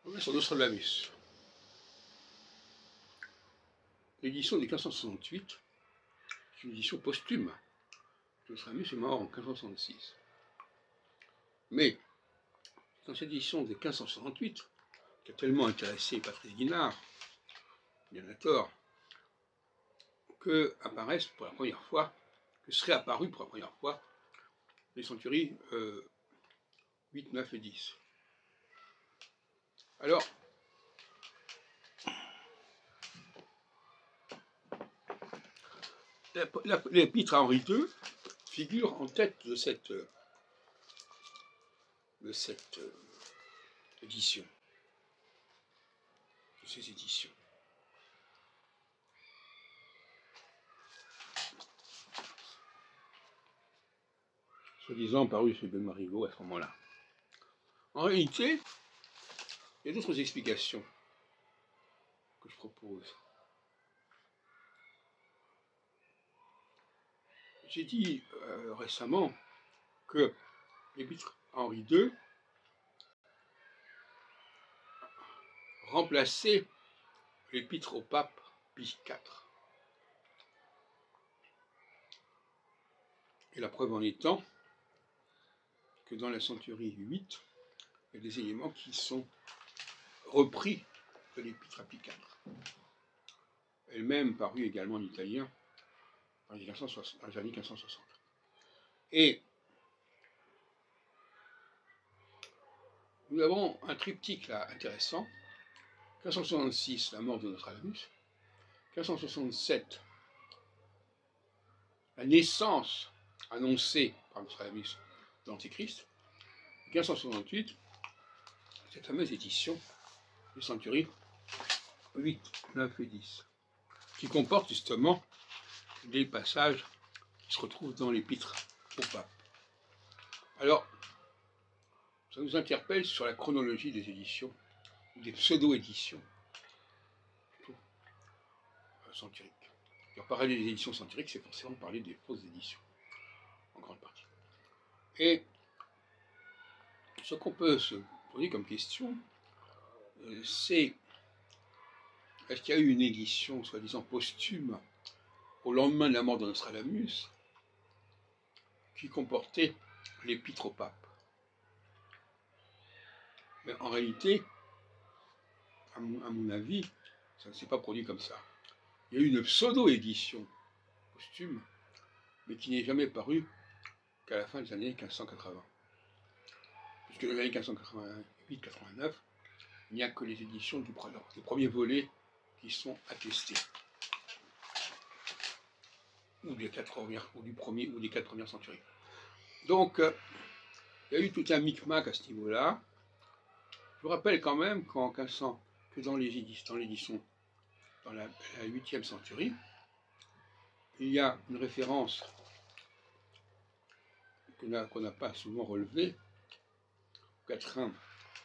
On est sur Nostradamus. L'édition de 1568, c'est une édition posthume. Nostradamus est mort en 1566. Mais dans cette édition de 1568, qui a tellement intéressé Patrice Guinard, bien à tort, que apparaissent pour la première fois, que seraient apparues pour la première fois les centuries 8, 9 et 10. Alors, l'épître à Henri II figure en tête de cette édition, de ces éditions. Soi-disant paru chez Ben Marigot à ce moment-là. En réalité, il y a d'autres explications que je propose. J'ai dit récemment que l'épître à Henri II remplaçait l'épître au pape Pie IV. Et la preuve en étant que dans la centurie 8, il y a des éléments qui sont repris de l'épître à Pie IV. Elle-même parue également en italien dans les années 1560. Et nous avons un triptyque là intéressant. 1566, la mort de Nostradamus. 1567, la naissance annoncée par Nostradamus de l'Antéchrist. 1568, cette fameuse édition des centuries 8, 9 et 10, qui comporte justement des passages qui se retrouvent dans l'épître au pape. Alors, ça nous interpelle sur la chronologie des éditions, des pseudo-éditions centuriques. Alors, parler des éditions centuriques, c'est forcément parler des fausses éditions, en grande partie. Et ce qu'on peut se poser comme question, c'est est-ce qu'il y a eu une édition, soi-disant posthume, au lendemain de la mort de Nostradamus, qui comportait l'épître au pape? Mais en réalité, à mon avis, ça ne s'est pas produit comme ça. Il y a eu une pseudo-édition posthume, mais qui n'est jamais parue qu'à la fin des années 1580. Puisque dans les années 1588-89, il n'y a que les éditions du premier volet qui sont attestées. Ou des 4 premières centuries. Donc, il y a eu tout un micmac à ce niveau-là. Je vous rappelle quand même que dans l'édition, dans la 8e centurie, il y a une référence qu'on n'a pas souvent relevée, Quatrain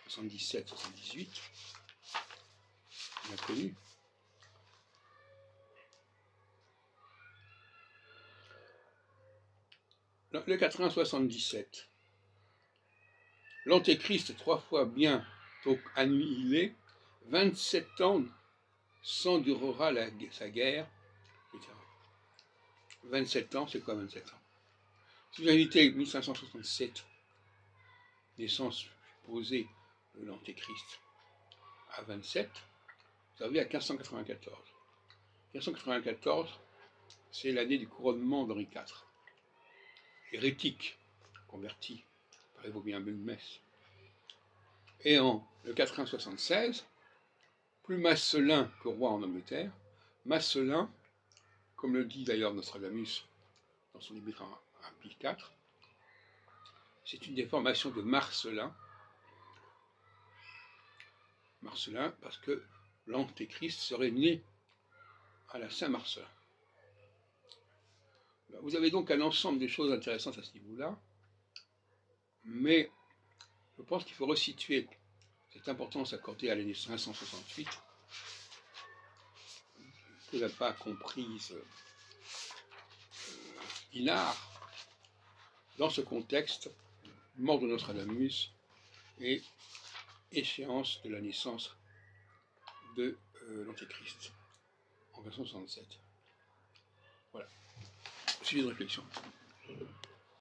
77-78, bien connu. Le Quatrain 77, l'Antéchrist 3 fois bientôt annihilé, 27 ans sans durera sa guerre, etc. 27 ans, c'est quoi 27 ans? Si vous invitez 1567, naissance supposée de l'Antéchrist, à 27, vous arrivez à 1594. 1594, c'est l'année du couronnement d'Henri IV. Hérétique, converti par les Vaubyens Belmès. Et en le 476, plus Marcellin que roi en Angleterre, Marcellin, comme le dit d'ailleurs Nostradamus dans son épître à Pie IV, c'est une déformation de Marcellin. Marcellin, parce que l'Antéchrist serait né à la Saint-Marcellin. Vous avez donc un ensemble de choses intéressantes à ce niveau-là, mais je pense qu'il faut resituer cette importance accordée à l'année 568, que n'a pas comprise Guinard, dans ce contexte, mort de Nostradamus et échéance de la naissance de l'Antéchrist, en 1967. Voilà. Suivi de réflexion.